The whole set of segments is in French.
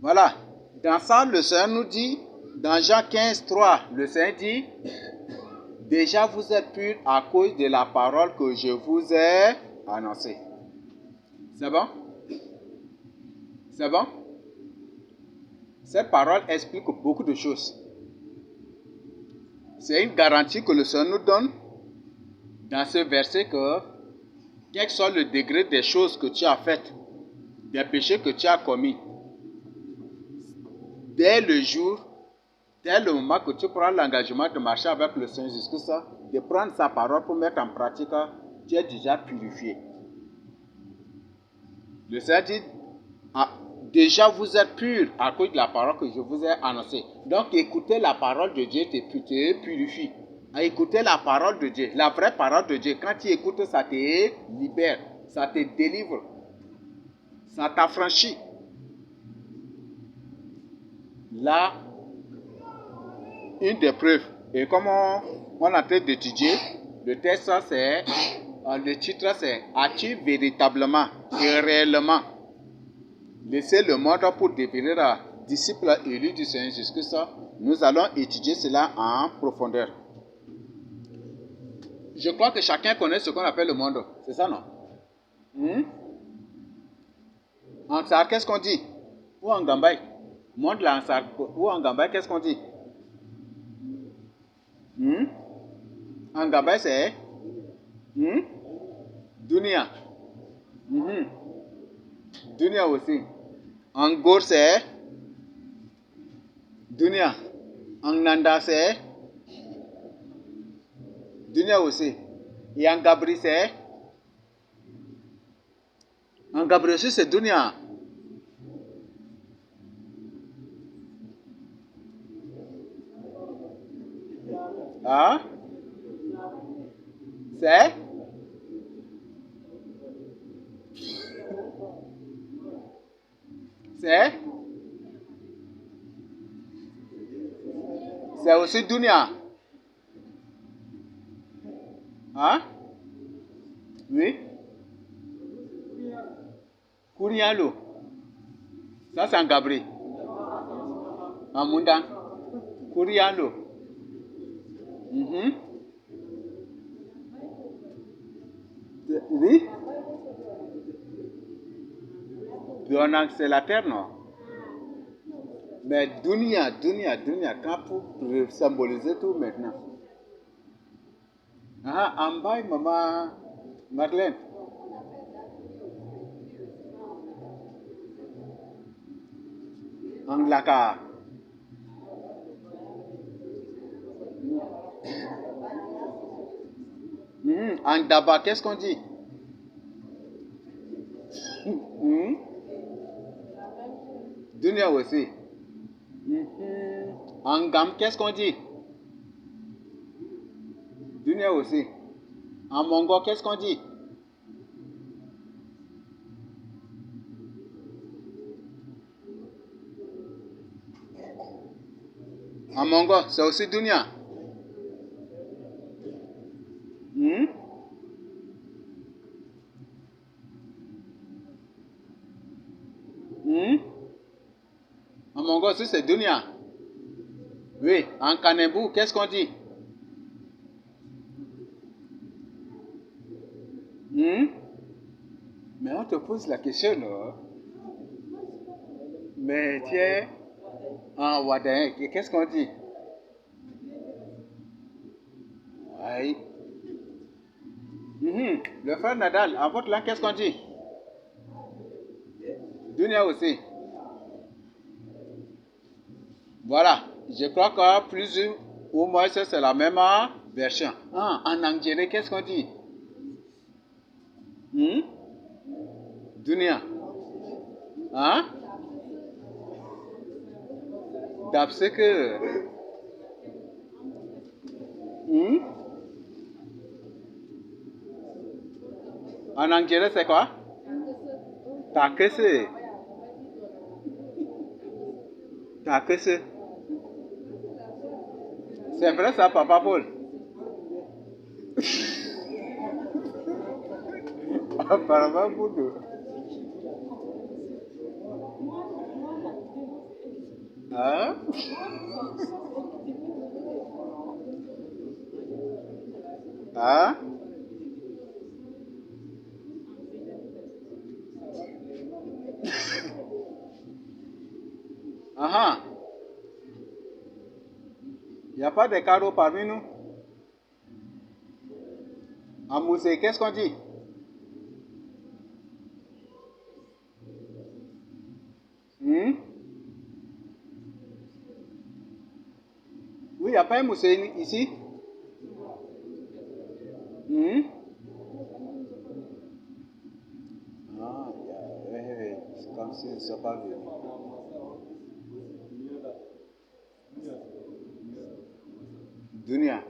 Voilà. Dans ça, le Seigneur nous dit, dans Jean 15, 3, le Seigneur dit, déjà vous êtes purs à cause de la parole que je vous ai annoncée. C'est bon? C'est bon? Cette parole explique beaucoup de choses. C'est une garantie que le Seigneur nous donne dans ce verset que, quel que soit le degré des choses que tu as faites, des péchés que tu as commis, dès le jour, dès le moment que tu prends l'engagement de marcher avec le Seigneur Jésus-Christ, de prendre sa parole pour mettre en pratique, tu es déjà purifié. Le Seigneur dit, ah, déjà vous êtes purs à cause de la parole que je vous ai annoncée. Donc écoutez la parole de Dieu te purifie. Écoutez la parole de Dieu, la vraie parole de Dieu. Quand tu écoutes, ça te libère, ça te délivre, ça t'affranchit. Là, une des preuves, et comme on est en train d'étudier, le texte c'est, le titre c'est as-tu véritablement et réellement laissé le monde pour devenir disciple élu du Seigneur Jésus-Christ? Nous allons étudier cela en profondeur. Je crois que chacun connaît ce qu'on appelle le monde, c'est ça non? En Sar, qu'est-ce qu'on dit? Ou en Gambay? Monde là en Sar, ou en Gambay, qu'est-ce qu'on dit? En Gambay c'est Dunia. Dunia aussi. En Gor c'est Dunia. En Nanda c'est Dunia aussi. Et en Gabri c'est en Gabri aussi c'est Dunia. Ah? C'est? C'est? C'est aussi Dunia. Hein? Oui? Kurialo. Ça c'est en Gabri. En Mundang. Kurialo. Oui? Bionang c'est la terre, non? Mais Dunia, quand pour symboliser tout maintenant. Ah, Ambaï, maman Madeleine. Anglaka. Angdaba, qu'est-ce qu'on dit? Dunia aussi. Angam, qu'est-ce qu'on dit? Dunia aussi. En Mongo, qu'est-ce qu'on dit? En Mongo, c'est aussi Dunia. En Mongo aussi, c'est Dunia. Oui, en Kanembou, qu'est-ce qu'on dit? Mais on te pose la question, non? Mais tiens, en Wadin, qu'est-ce qu'on dit? Oui. Le frère Nadal, en votre langue, qu'est-ce qu'on dit? Dunia aussi. Voilà, je crois que plus ou moins c'est la même version. En anglais, qu'est-ce qu'on dit? Dunia. Hein? D'abseke. En anglais, c'est quoi? Takese. Takese. C'est vrai ça, Papa Paul? Apparemment, Boudou. Hein? Hein? Ah, il n'y a pas de cadeaux parmi nous. En Moussé, qu'est-ce qu'on dit? Hmm? Oui, il n'y a pas un Moussé ici. Hmm? Ah, c'est comme si ne sont pas venus. Dunia.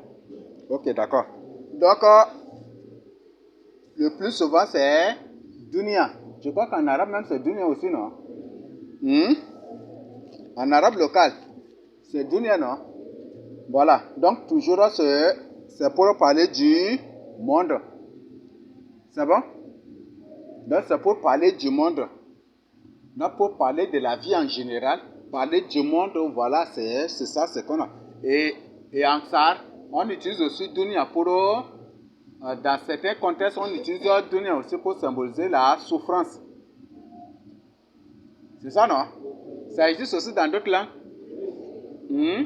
Ok, d'accord. Donc, le plus souvent, c'est Dunia. Je crois qu'en arabe même, c'est Dunia aussi, non? Hmm? En arabe local, c'est Dunia, non? Voilà. Donc, toujours, c'est pour parler du monde. C'est bon? Donc, c'est pour parler du monde. Donc, pour parler de la vie en général, parler du monde, voilà, c'est ça, c'est qu'on a. Et en Sar, on utilise aussi Dunia pour, dans certains contextes, on utilise Dunia aussi pour symboliser la souffrance. C'est ça, non? Ça existe aussi dans d'autres langues. Hmm?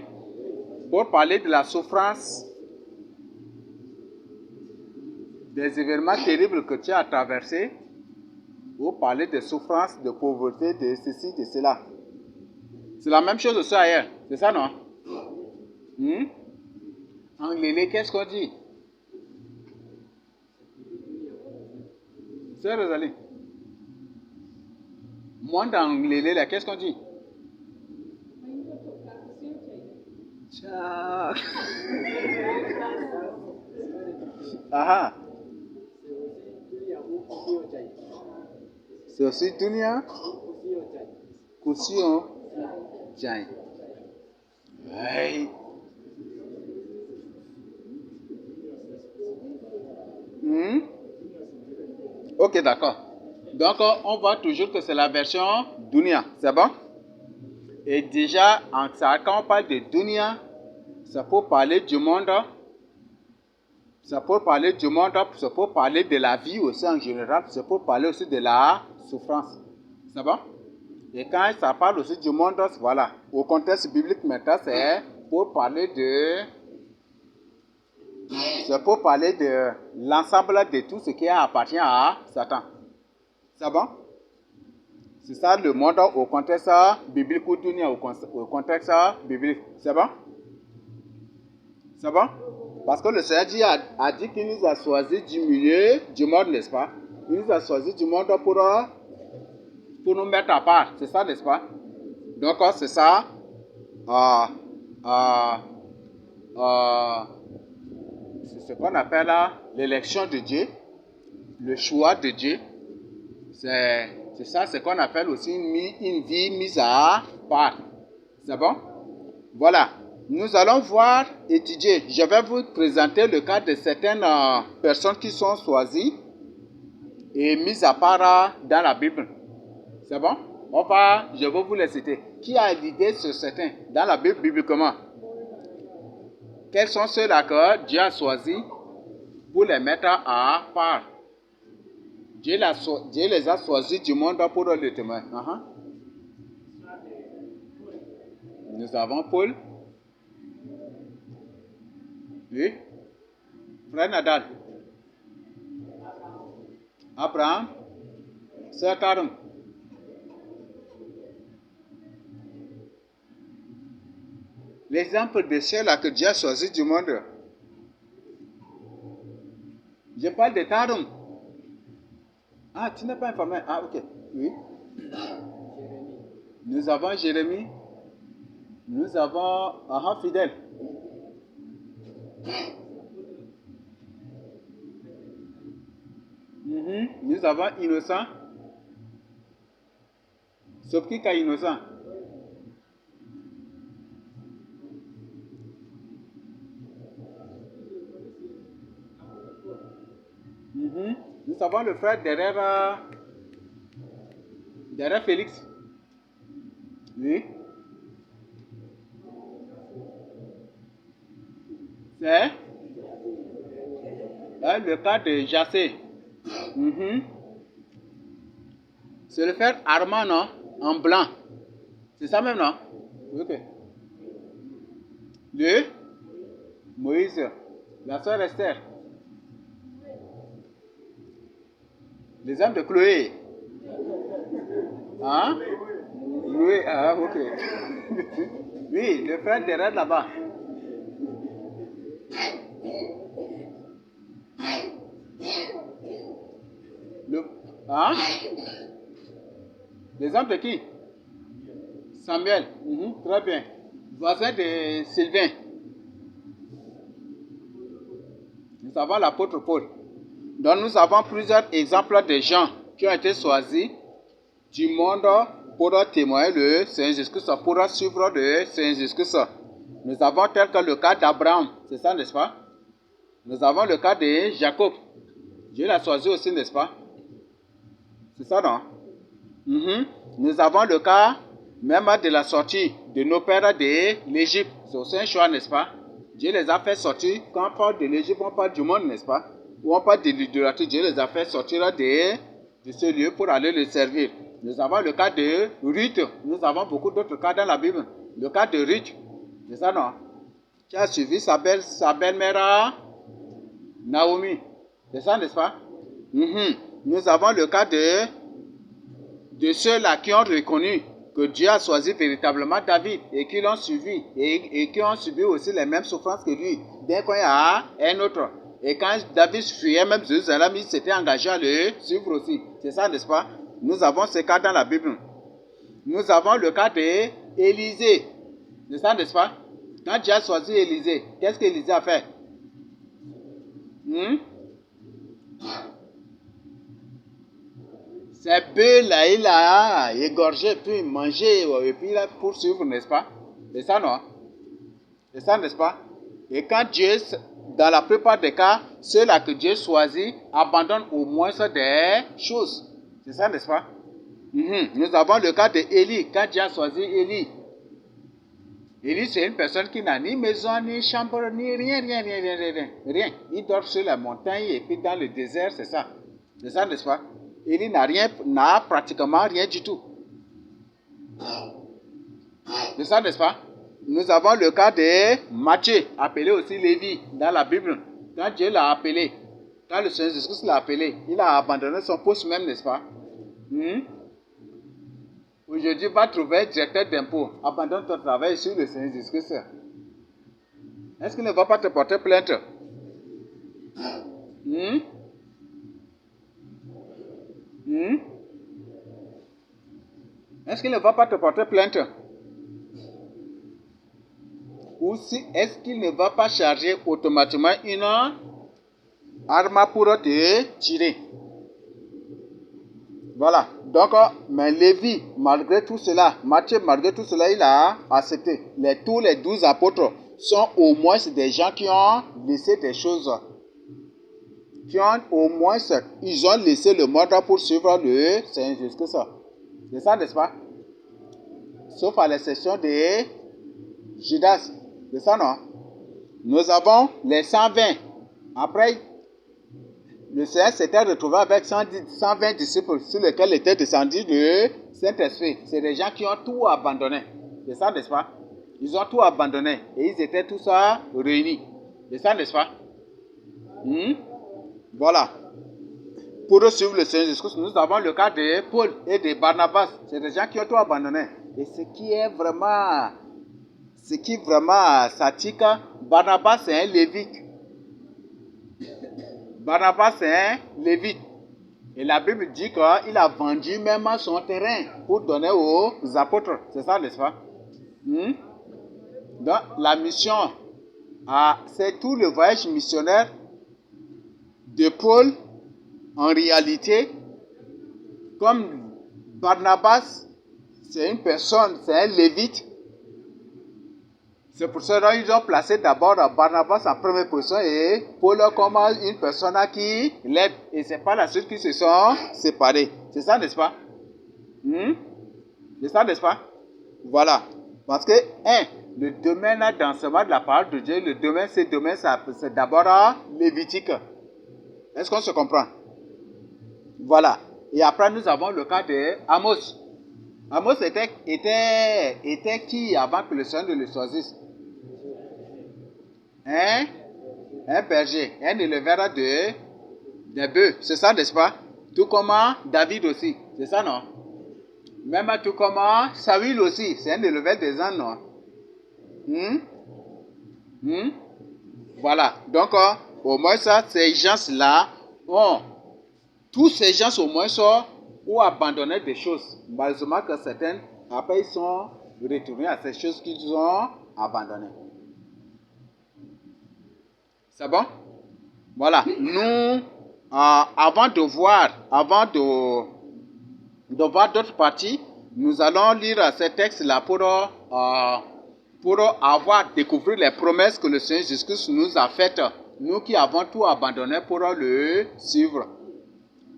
Pour parler de la souffrance, des événements terribles que tu as traversés, ou parler de souffrance, de pauvreté, de ceci, de cela. C'est la même chose aussi ailleurs. C'est ça, non? Hmm? En lélé, qu'est-ce qu'on dit? C'est Rosalie. Moi, dans lélé, là, qu'est-ce qu'on dit? Ciao. Ah, c'est aussi Dunia, Kusio, Jai. Hey. Hmm? Ok, d'accord. Donc, on voit toujours que c'est la version Dunia. C'est bon? Et déjà, en ça, quand on parle de Dunia, c'est pour parler du monde. C'est pour parler du monde, c'est pour parler de la vie aussi en général, c'est pour parler aussi de la souffrance. C'est bon? Et quand ça parle aussi du monde, voilà. Au contexte biblique maintenant, c'est pour parler de. C'est pour parler de l'ensemble de tout ce qui appartient à Satan. C'est bon? C'est ça le monde au contexte biblique ou au contexte biblique. C'est bon? C'est bon? Parce que le Seigneur a dit qu'il nous a choisi du milieu du monde, n'est-ce pas? Il nous a choisi du monde pour nous mettre à part. C'est ça, n'est-ce pas? Donc, c'est ça. Euh, euh, euh, c'est ce qu'on appelle l'élection de Dieu, le choix de Dieu. C'est ça, c'est ce qu'on appelle aussi une vie mise à part. C'est bon? Voilà. Nous allons voir, étudier. Je vais vous présenter le cas de certaines personnes qui sont choisies et mises à part dans la Bible. C'est bon? Je vais vous les citer. Qui a l'idée sur certains dans la Bible bibliquement? Quels sont ceux-là que Dieu a choisis pour les mettre à part? Dieu les a choisis du monde pour le témoin. Nous avons Paul. Oui. Frère Nadal. Abraham. Sœur Tarum. L'exemple de ceux-là que Dieu a choisi du monde. Je parle de Tarum. Ah, tu n'es pas informé. Ah, ok. Oui. Nous avons Jérémie. Nous avons Fidèle. Nous avons Innocent. Sauf qui est innocent? Nous avons le frère derrière Félix. Oui. C'est le cas de Jacé. C'est le frère Armand, non? En blanc. C'est ça même, non? Ok. Le Moïse. La sœur Esther. Les hommes de Chloé. Hein? Oui, ah, ok. Oui, le frère derrière là-bas. Hein? Les hommes de qui? Samuel. Très bien. Voisin de Sylvain. Nous avons l'apôtre Paul. Donc nous avons plusieurs exemples de gens qui ont été choisis du monde pour témoigner le Seigneur Jésus-Christ, pour suivre le Seigneur Jésus-Christ. Nous avons tel que le cas d'Abraham, c'est ça, n'est-ce pas? Nous avons le cas de Jacob. Dieu l'a choisi aussi, n'est-ce pas? C'est ça, non? Nous avons le cas même de la sortie de nos pères de l'Égypte. C'est aussi un choix, n'est-ce pas? Dieu les a fait sortir. Quand on parle de l'Égypte, on parle du monde, n'est-ce pas? Ou on parle de l'idolâtrie. Dieu les a fait sortir de ce lieu pour aller le servir. Nous avons le cas de Ruth. Nous avons beaucoup d'autres cas dans la Bible. Le cas de Ruth. C'est ça, non? Qui a suivi sa belle-mère Naomi. C'est ça, n'est-ce pas? Nous avons le cas de ceux-là qui ont reconnu que Dieu a choisi véritablement David et qui l'ont suivi et qui ont subi aussi les mêmes souffrances que lui. Dès qu'il y a un autre. Et quand David fuyait même Jérusalem, il s'était engagé à le suivre aussi. C'est ça, n'est-ce pas? Nous avons ce cas dans la Bible. Nous avons le cas d'Élisée. C'est ça, n'est-ce pas? Quand Dieu a choisi Élisée, qu'est-ce qu'Élisée a fait? Ces bœufs-là, il a égorgé, puis mangé, et puis il a poursuivre, n'est-ce pas? C'est ça, non? C'est ça, n'est-ce pas? Et quand Dieu, dans la plupart des cas, ceux-là que Dieu choisit abandonnent au moins des choses. C'est ça, n'est-ce pas? Nous avons le cas d'Élie, quand Dieu a choisi Élie. Élie, c'est une personne qui n'a ni maison, ni chambre, ni rien. Il dort sur la montagne et puis dans le désert, c'est ça. C'est ça, n'est-ce pas? Élie n'a pratiquement rien du tout. C'est ça, n'est-ce pas? Nous avons le cas de Matthieu, appelé aussi Lévi, dans la Bible. Quand Dieu l'a appelé, quand le Seigneur Jésus l'a appelé, il a abandonné son poste même, n'est-ce pas? Aujourd'hui, va trouver un directeur d'impôt. Abandonne ton travail sur le Seigneur Jésus-Christ. Est-ce qu'il ne va pas te porter plainte? Est-ce qu'il ne va pas te porter plainte? Ou est-ce qu'il ne va pas charger automatiquement une arme pour te tirer? Voilà. Donc, mais Lévi, malgré tout cela, Matthieu, malgré tout cela, il a accepté. Tous les 12 apôtres sont au moins des gens qui ont laissé des choses. Qui ont au moins, ils ont laissé le monde pour suivre le Seigneur Jésus-Christ. C'est ça, n'est-ce pas? Sauf à l'exception de Judas. C'est ça, non? Nous avons les 120. Après, le Seigneur s'était retrouvé avec 120 disciples sur lesquels était descendu le Saint-Esprit. C'est des gens qui ont tout abandonné. C'est ça, n'est-ce pas? Ils ont tout abandonné et ils étaient tous réunis. C'est ça, n'est-ce pas? Voilà. Pour suivre le Seigneur Jésus-Christ, nous avons le cas de Paul et de Barnabas. C'est des gens qui ont tout abandonné. Et ce qui vraiment satique, Barnabas c'est un lévite. Barnabas c'est un lévite. Et la Bible dit qu'il a vendu même son terrain pour donner aux apôtres. C'est ça, n'est-ce pas? Donc la mission, c'est tout le voyage missionnaire de Paul. En réalité, comme Barnabas, c'est une personne, c'est un lévite. C'est pour cela qu'ils ont placé d'abord Barnabas en première position et Paul comme une personne qui l'aide. Et c'est pas la suite qui se sont séparés. C'est ça, n'est-ce pas? C'est ça, n'est-ce pas? Voilà. Parce que, le domaine d'enseignement de la parole de Dieu, le domaine, c'est d'abord Lévitique. Est-ce qu'on se comprend? Voilà. Et après, nous avons le cas de Amos. Amos était qui avant que le Seigneur ne le choisisse? Un berger, un éleveur des bœufs. C'est ça, n'est-ce pas? Tout comme David aussi. C'est ça, non? Même tout comme Saül aussi. C'est un éleveur des ânes, non? Voilà. Donc, au moins, ça, ces gens-là tous ces gens, au moins, ont abandonné des choses. Malheureusement que certains, après, ils sont retournés à ces choses qu'ils ont abandonnées. C'est bon? Voilà. Nous, avant de voir d'autres parties, nous allons lire ces textes-là pour découvrir les promesses que le Seigneur Jésus-Christ nous a faites, nous qui avons tout abandonné pour le suivre.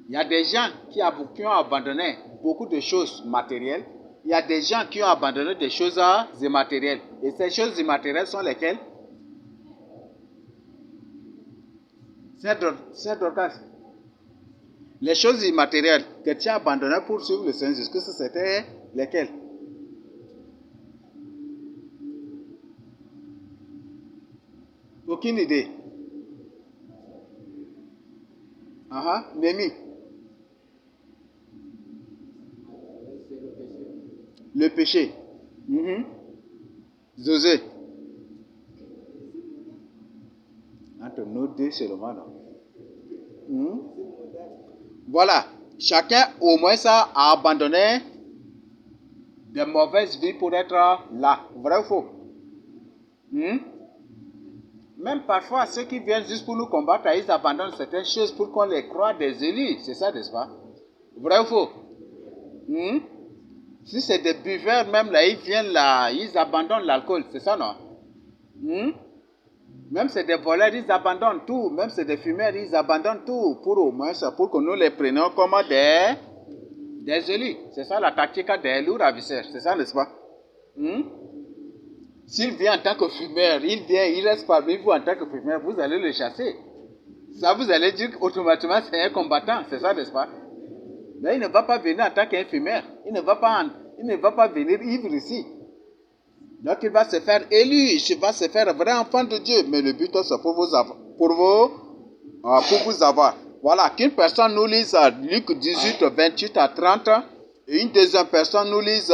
Il y a des gens qui ont abandonné beaucoup de choses matérielles. Il y a des gens qui ont abandonné des choses immatérielles. Et ces choses immatérielles sont lesquelles? C'est Dorcas. Les choses immatérielles que tu as abandonnées pour suivre le Seigneur Jésus-Christ, c'était lesquelles? Aucune idée. Némi. Le péché. José. Entre nous deux seulement, non? Voilà. Chacun, au moins, ça a abandonné de mauvaises vies pour être là. Vrai ou faux? Même parfois, ceux qui viennent juste pour nous combattre, ils abandonnent certaines choses pour qu'on les croie des élus. C'est ça, n'est-ce pas? Vrai ou faux? Si c'est des buveurs, même là, ils viennent là, ils abandonnent l'alcool. C'est ça, non? Même c'est des voleurs, ils abandonnent tout. Même c'est des fumeurs, ils abandonnent tout. Pour au moins ça, pour que nous les prenions comme des élus. C'est ça la tactique des loups ravisseurs. C'est ça, n'est-ce pas? S'il vient en tant que fumeur, il reste parmi vous en tant que fumeur, vous allez le chasser. Ça, vous allez dire qu'automatiquement, c'est un combattant. C'est ça, n'est-ce pas? Mais il ne va pas venir en tant qu'un fumeur. Il ne va pas venir ivre ici. Donc, il va se faire élu. Il va se faire vrai enfant de Dieu. Mais le but, c'est pour vous avoir. Voilà, qu'une personne nous lise Luc 18, 28 à 30. Et une deuxième personne nous lise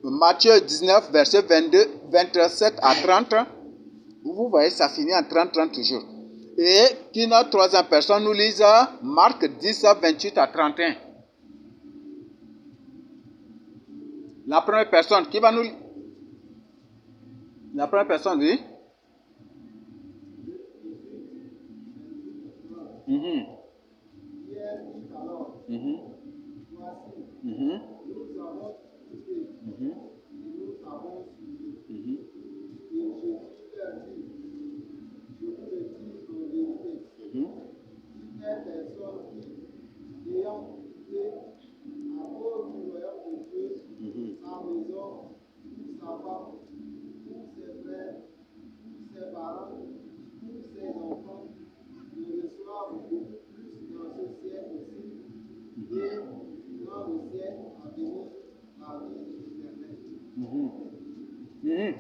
Matthieu 19, verset 27 à 30. Vous voyez, ça finit en 30 toujours. Et qu'une troisième personne nous lise Marc 10, 28 à 31. La première personne, qui va nous... La première personne, oui.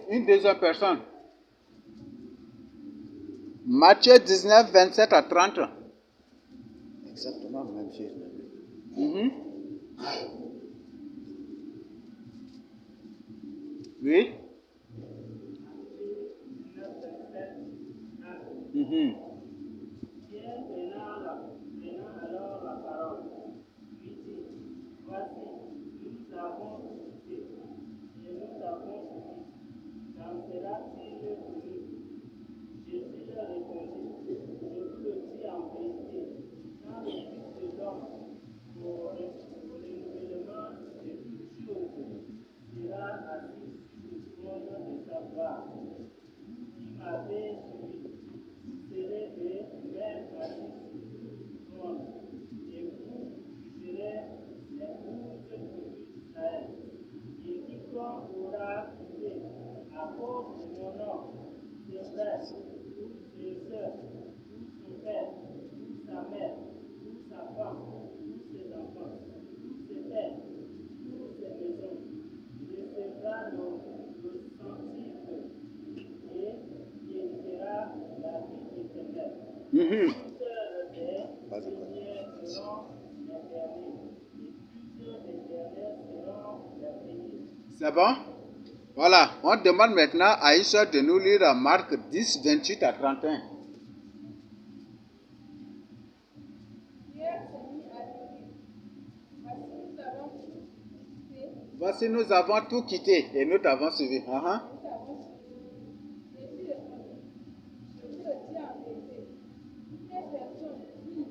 Une deuxième personne. Matthieu 19, 27 à 30. Exactement la même chose. Oui. Alors la parole, lui dit, voici, nous avons écouté, et nous avons suivi. Qu'en sera-t-il venu? Jésus leur répondit, je vous le dis en vérité, quand le Fils de l'homme, pour le renouvellement de toutes choses, sera assis sur le trône de sa gloire. Qui m'avait suivi, vous serez Mhm. Toutes les Pas encore. premières seront les dernières, et toutes les dernières seront les premières. C'est bon? Voilà, on demande maintenant à Issa de nous lire Marc 10, 28 à 31. Pierre se mit à lui dire, Voici, nous avons tout quitté, Voici, nous avons tout quitté et nous t'avons suivi. nous t'avons suivi. Jésus répondit, je vous le dis en vérité, toutes les personnes qui,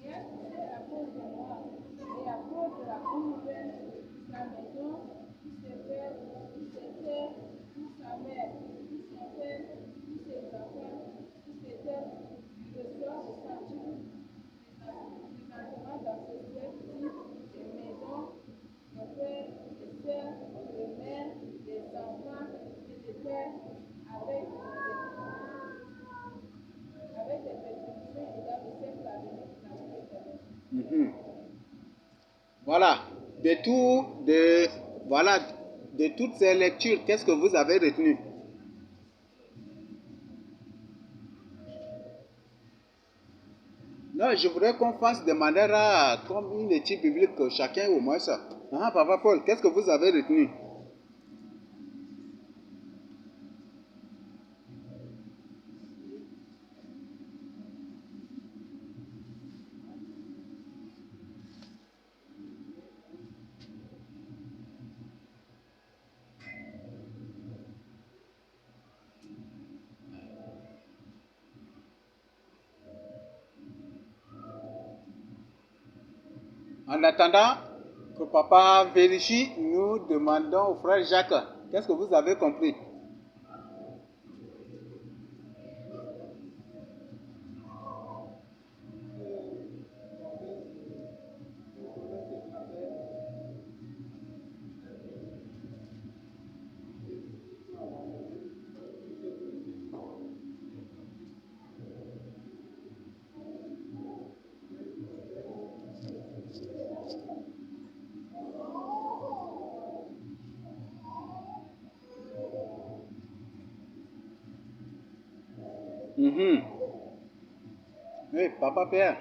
ayant quitté à cause de moi et à cause de la bonne nouvelle, sa maison, tout ses pères, tout ses terres, toute sa mère, tout son père, tous ses enfants, tous ses terres, reçoivent au centuple présentement dans ce siècle des maisons, des pères, des sœurs, des mères, des enfants et des pères avec des persécutions et dans le siècle à venir la vie éternelle. Mhm. Voilà, voilà, de toutes ces lectures, qu'est-ce que vous avez retenu? Non, je voudrais qu'on fasse de manière comme une étude biblique, chacun au moins ça. Ah, Papa Paul, qu'est-ce que vous avez retenu? En attendant que papa vérifie, nous demandons au frère Jacques, qu'est-ce que vous avez compris? Mhm. Oui, papa Père.